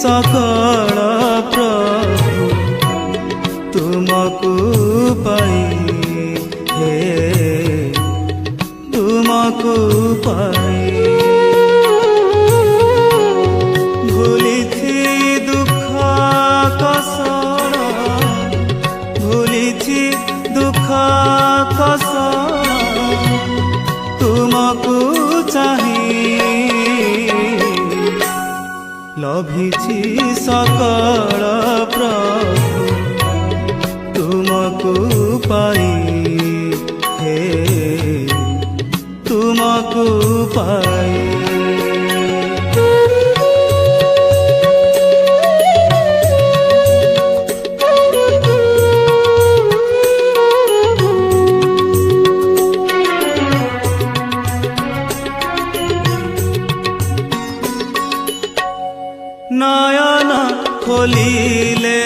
सकल प्रभु तुमको पाई हे तुमको पाई भूली थी दुख कष्ट भूली थी दुख कष्ट तुमको चाही लभिछि सकल प्रभु तुमको पाई हे तुमको पाई नयन खोलिले